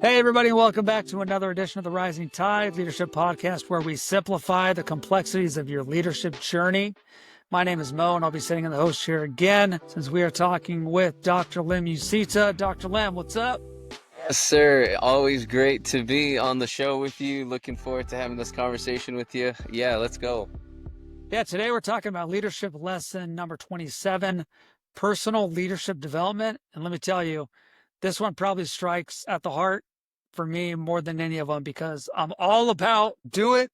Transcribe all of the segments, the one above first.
Hey, everybody, welcome back to another edition of the Rising Tide Leadership Podcast, where we simplify the complexities of your leadership journey. My name is Mo, and I'll be sitting in the host chair again since we are talking with Dr. Lim Usita. Dr. Lim, what's up? Yes, sir. Always great to be on the show with you. Looking forward to having this conversation with you. Yeah, let's go. Yeah, today we're talking about leadership lesson number 27, personal leadership development. And let me tell you, this one probably strikes at the heart for me more than any of them because I'm all about do it.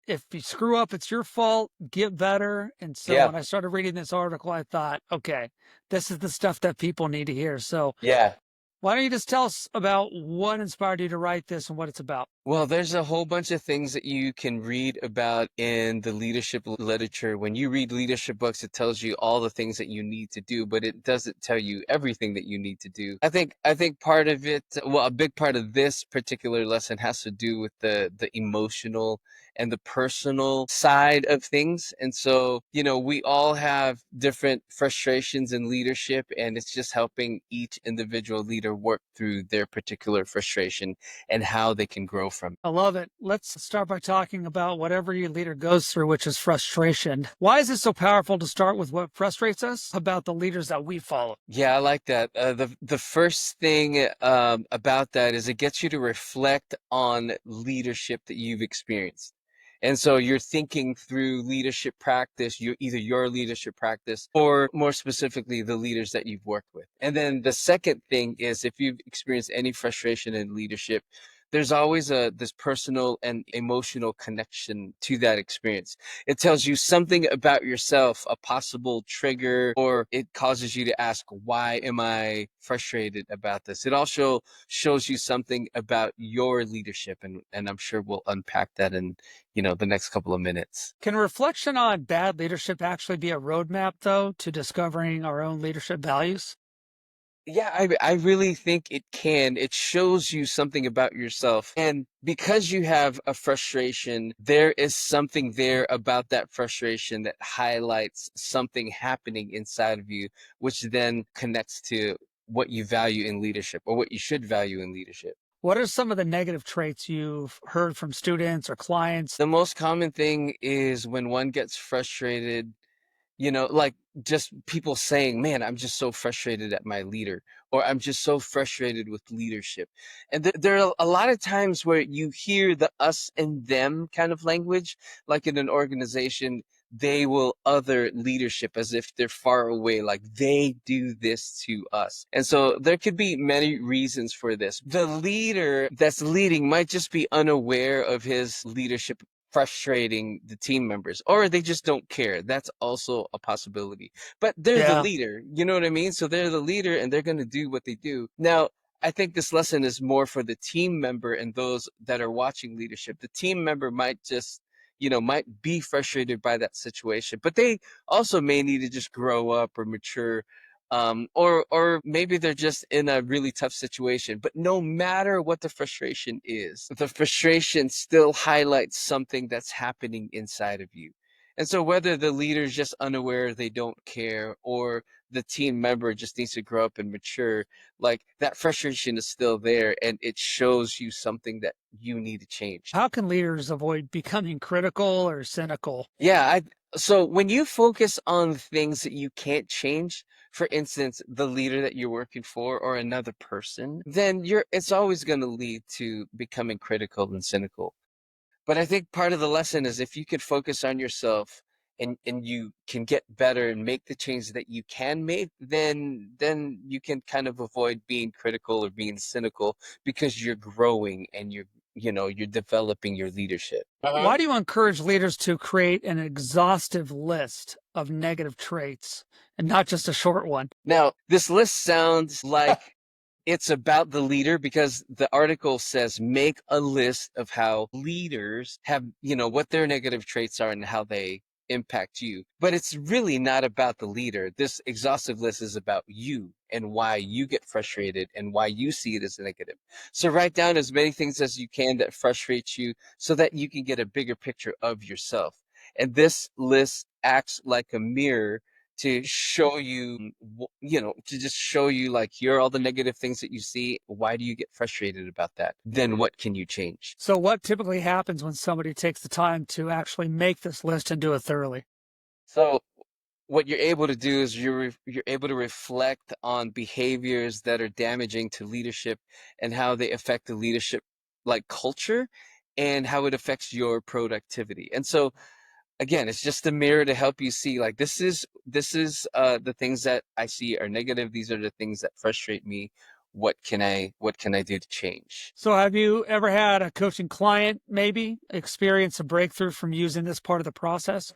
If you screw up, it's your fault, get better. And so Yeah, when I started reading this article, I thought, okay, this is the stuff that people need to hear. So yeah. why don't you just tell us about what inspired you to write this and what it's about? Well, there's a whole bunch of things that you can read about in the leadership literature. When you read leadership books, it tells you all the things that you need to do, but it doesn't tell you everything that you need to do. I think part of it, well, a big part of this particular lesson has to do with the emotional and the personal side of things. And so, we all have different frustrations in leadership, and it's just helping each individual leader work through their particular frustration and how they can grow from it. I love it. Let's start by talking about whatever your leader goes through, which is frustration. Why is it so powerful to start with what frustrates us about the leaders that we follow? Yeah, I like that. The first thing about that is it gets you to reflect on leadership that you've experienced. And so you're thinking through leadership practice, either your leadership practice or more specifically the leaders that you've worked with. And then the second thing is if you've experienced any frustration in leadership, there's always this personal and emotional connection to that experience. It tells you something about yourself, a possible trigger, or it causes you to ask, why am I frustrated about this? It also shows you something about your leadership, and I'm sure we'll unpack that in, the next couple of minutes. Can reflection on bad leadership actually be a roadmap, though, to discovering our own leadership values? Yeah, I really think it can. It shows you something about yourself. And because you have a frustration, there is something there about that frustration that highlights something happening inside of you, which then connects to what you value in leadership or what you should value in leadership. What are some of the negative traits you've heard from students or clients? The most common thing is when one gets frustrated, like just people saying, man, I'm just so frustrated at my leader, or I'm just so frustrated with leadership. And there are a lot of times where you hear the us and them kind of language, like in an organization, they will other leadership as if they're far away, like they do this to us. And so there could be many reasons for this. The leader that's leading might just be unaware of his leadership frustrating the team members, or they just don't care. That's also a possibility. But they're the Yeah. leader, you know what I mean? So they're the leader and they're going to do what they do. Now, I think this lesson is more for the team member and those that are watching leadership. The team member might just, might be frustrated by that situation, but they also may need to just grow up or mature, or maybe they're just in a really tough situation. But no matter what the frustration is, the frustration still highlights something that's happening inside of you. And so whether the leader's just unaware, they don't care, or the team member just needs to grow up and mature, like that frustration is still there and it shows you something that you need to change. How can leaders avoid becoming critical or cynical? Yeah, so when you focus on things that you can't change, for instance, the leader that you're working for or another person, then it's always going to lead to becoming critical and cynical. But I think part of the lesson is if you could focus on yourself and you can get better and make the changes that you can make, then you can kind of avoid being critical or being cynical because you're growing and you're developing your leadership. Why do you encourage leaders to create an exhaustive list of negative traits and not just a short one? Now, this list sounds like it's about the leader because the article says make a list of how leaders have, what their negative traits are and how they impact you. But it's really not about the leader. This exhaustive list is about you and why you get frustrated and why you see it as negative. So write down as many things as you can that frustrate you so that you can get a bigger picture of yourself. And this list acts like a mirror to show you, to just show you like here are all the negative things that you see. Why do you get frustrated about that? Then what can you change? So, what typically happens when somebody takes the time to actually make this list and do it thoroughly? So what you're able to do is you're able to reflect on behaviors that are damaging to leadership and how they affect the leadership like culture and how it affects your productivity. And so again, it's just a mirror to help you see like this is the things that I see are negative. These are the things that frustrate me. What can I do to change? So, have you ever had a coaching client maybe experience a breakthrough from using this part of the process?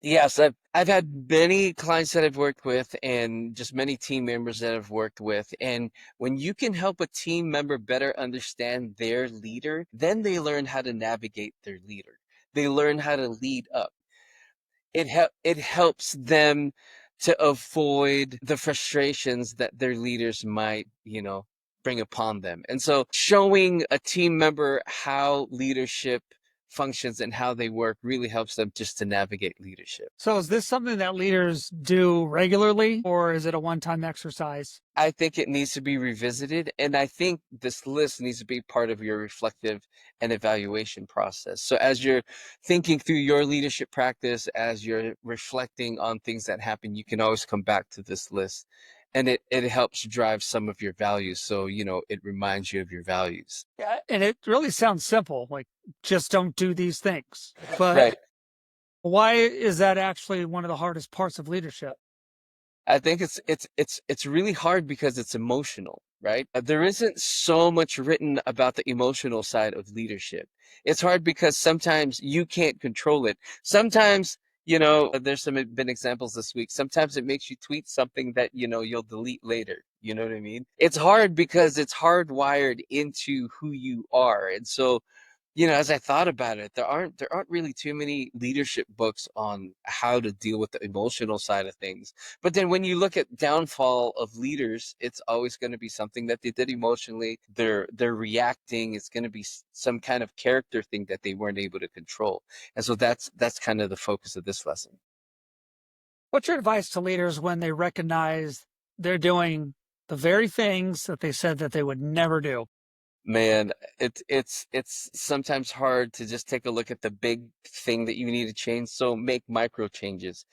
Yes, I've had many clients that I've worked with and just many team members that I've worked with. And when you can help a team member better understand their leader, then they learn how to navigate their leader. They learn how to lead up. It helps them to avoid the frustrations that their leaders might, bring upon them. And so showing a team member how leadership functions and how they work really helps them just to navigate leadership. So, is this something that leaders do regularly, or is it a one time exercise? I think it needs to be revisited, and I think this list needs to be part of your reflective and evaluation process. So as you're thinking through your leadership practice, as you're reflecting on things that happen, you can always come back to this list, and it helps drive some of your values. So, it reminds you of your values. Yeah, and it really sounds simple, like just don't do these things. But Right. why is that actually one of the hardest parts of leadership? I think it's really hard because it's emotional, right? There isn't so much written about the emotional side of leadership. It's hard because sometimes you can't control it. Sometimes, there's some been examples this week. Sometimes it makes you tweet something that, you'll delete later. You know what I mean? It's hard because it's hardwired into who you are. And so as I thought about it, there aren't really too many leadership books on how to deal with the emotional side of things. But then when you look at downfall of leaders, it's always going to be something that they did emotionally. They're reacting. It's going to be some kind of character thing that they weren't able to control. And so that's kind of the focus of this lesson. What's your advice to leaders when they recognize they're doing the very things that they said that they would never do? Man, it's sometimes hard to just take a look at the big thing that you need to change. So make micro changes.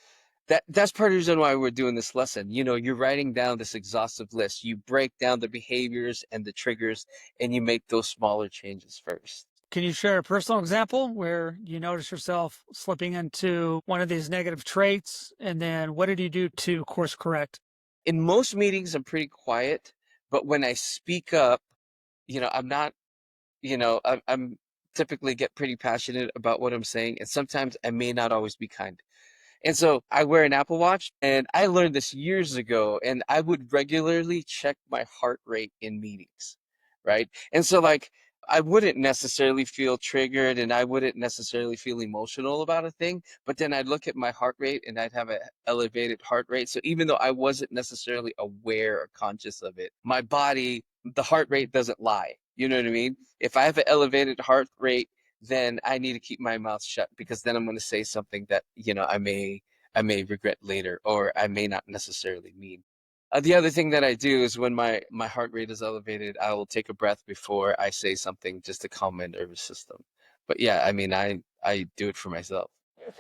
That's part of the reason why we're doing this lesson. You're writing down this exhaustive list. You break down the behaviors and the triggers, and you make those smaller changes first. Can you share a personal example where you notice yourself slipping into one of these negative traits? And then what did you do to course correct? In most meetings, I'm pretty quiet, but when I speak up, I'm not, I'm typically get pretty passionate about what I'm saying, and sometimes I may not always be kind. And so I wear an Apple Watch, and I learned this years ago, and I would regularly check my heart rate in meetings, right? And so, like, I wouldn't necessarily feel triggered and I wouldn't necessarily feel emotional about a thing, but then I'd look at my heart rate and I'd have an elevated heart rate. So even though I wasn't necessarily aware or conscious of it, my body, the heart rate doesn't lie. You know what I mean? If I have an elevated heart rate, then I need to keep my mouth shut because then I'm going to say something that, I may regret later or I may not necessarily mean. The other thing that I do is when my heart rate is elevated, I will take a breath before I say something just to calm my nervous system. But yeah, I mean, I do it for myself.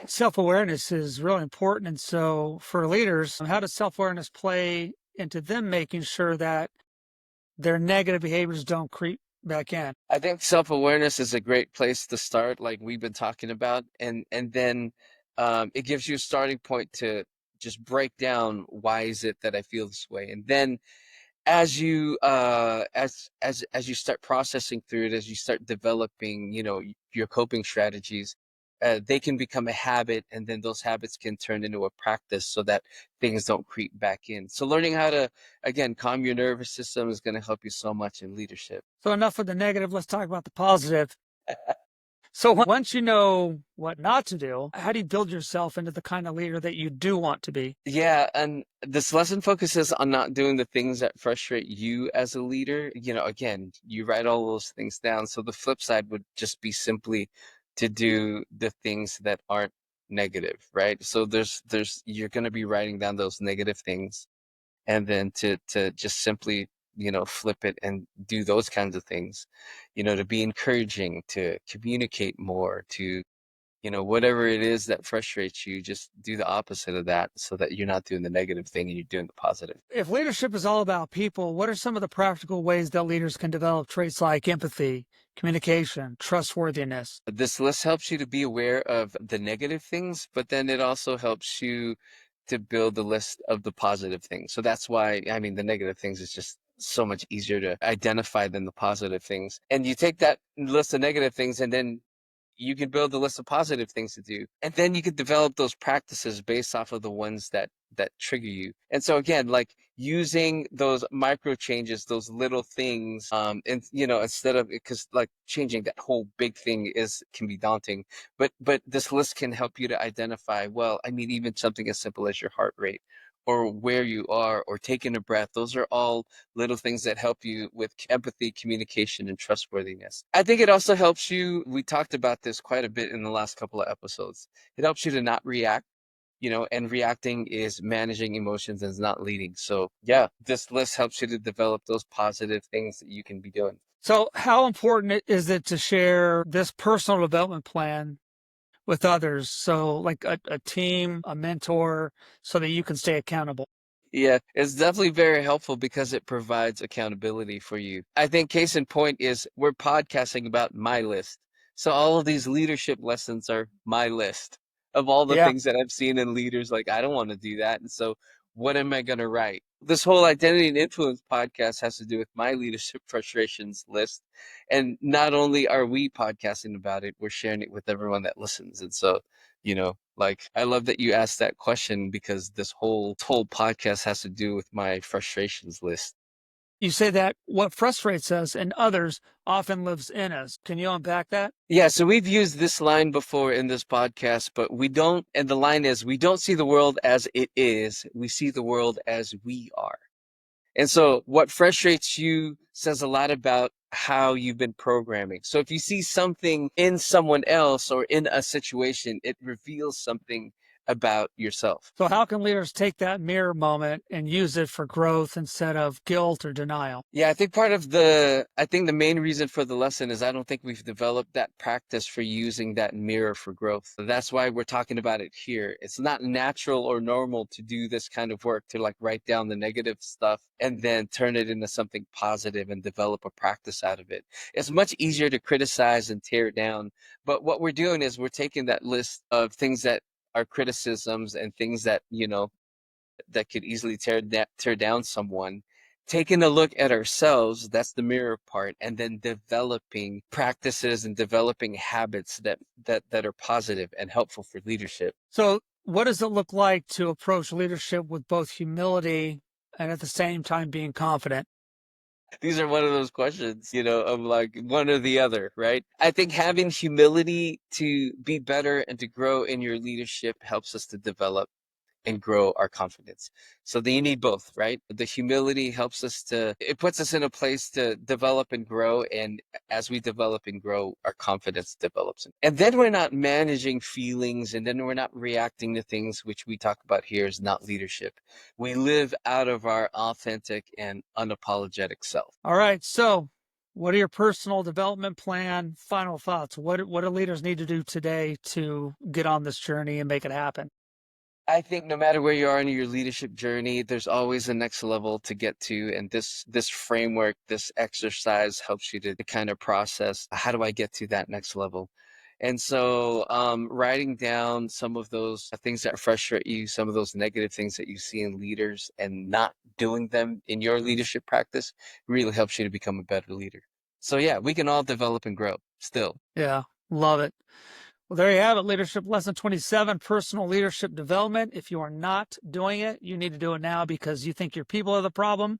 Self awareness is really important. And so, for leaders, how does self awareness play into them making sure that their negative behaviors don't creep back in? I think self-awareness is a great place to start, like we've been talking about, and then it gives you a starting point to just break down why is it that I feel this way, and then as you start processing through it, as you start developing, your coping strategies, they can become a habit, and then those habits can turn into a practice so that things don't creep back in. So learning how to, again, calm your nervous system is going to help you so much in leadership. So, enough of the negative, let's talk about the positive. So, once you know what not to do, how do you build yourself into the kind of leader that you do want to be? Yeah, and this lesson focuses on not doing the things that frustrate you as a leader. Again, you write all those things down. So the flip side would just be simply to do the things that aren't negative, right? So you're going to be writing down those negative things, and then to just simply, flip it and do those kinds of things, to be encouraging, to communicate more, to, whatever it is that frustrates you, just do the opposite of that so that you're not doing the negative thing and you're doing the positive. If leadership is all about people, what are some of the practical ways that leaders can develop traits like empathy, communication, trustworthiness? This list helps you to be aware of the negative things, but then it also helps you to build the list of the positive things. So that's why, I mean, the negative things is just so much easier to identify than the positive things. And you take that list of negative things, and then you can build a list of positive things to do, and then you can develop those practices based off of the ones that trigger you. And so again, like using those micro changes, those little things, and instead of, because like changing that whole big thing can be daunting, but this list can help you to identify, well, I mean, even something as simple as your heart rate, or where you are, or taking a breath. Those are all little things that help you with empathy, communication, and trustworthiness. I think it also helps you, we talked about this quite a bit in the last couple of episodes. It helps you to not react, and reacting is managing emotions and is not leading. So yeah, this list helps you to develop those positive things that you can be doing. So, how important is it to share this personal development plan with others? So, like a team, a mentor, so that you can stay accountable. Yeah, it's definitely very helpful because it provides accountability for you. I think case in point is we're podcasting about my list. So all of these leadership lessons are my list of all the Yeah. things that I've seen in leaders. Like, I don't want to do that. And so what am I going to write? This whole identity and influence podcast has to do with my leadership frustrations list. And not only are we podcasting about it, we're sharing it with everyone that listens. And so like, I love that you asked that question because this whole podcast has to do with my frustrations list. You say that what frustrates us and others often lives in us. Can you unpack that? Yeah, so we've used this line before in this podcast, but we don't, and the line is, we don't see the world as it is, we see the world as we are. And so what frustrates you says a lot about how you've been programming. So if you see something in someone else or in a situation, it reveals something about yourself. So, how can leaders take that mirror moment and use it for growth instead of guilt or denial? Yeah, I think the main reason for the lesson is I don't think we've developed that practice for using that mirror for growth. That's why we're talking about it here. It's not natural or normal to do this kind of work, to like write down the negative stuff and then turn it into something positive and develop a practice out of it. It's much easier to criticize and tear down. But what we're doing is we're taking that list of things that are criticisms and things that, that could easily tear down someone, taking a look at ourselves, that's the mirror part, and then developing practices and developing habits that are positive and helpful for leadership. So, what does it look like to approach leadership with both humility and at the same time being confident? These are one of those questions, of like one or the other, right? I think having humility to be better and to grow in your leadership helps us to develop and grow our confidence. So then you need both, right? The humility helps us it puts us in a place to develop and grow. And as we develop and grow, our confidence develops. And then we're not managing feelings, and then we're not reacting to things, which we talk about here is not leadership. We live out of our authentic and unapologetic self. All right. So, what are your personal development plan? Final thoughts. What do leaders need to do today to get on this journey and make it happen? I think no matter where you are in your leadership journey, there's always a next level to get to. And this framework, this exercise helps you to kind of process, how do I get to that next level? And so writing down some of those things that frustrate you, some of those negative things that you see in leaders, and not doing them in your leadership practice really helps you to become a better leader. So yeah, we can all develop and grow still. Yeah, love it. Well, there you have it. Leadership lesson 27, personal leadership development. If you are not doing it, you need to do it now because you think your people are the problem,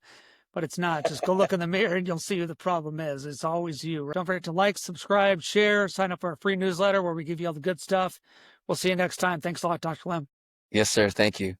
but it's not. Just go look in the mirror and you'll see who the problem is. It's always you. Don't forget to like, subscribe, share, sign up for our free newsletter where we give you all the good stuff. We'll see you next time. Thanks a lot, Dr. Lim. Yes, sir. Thank you.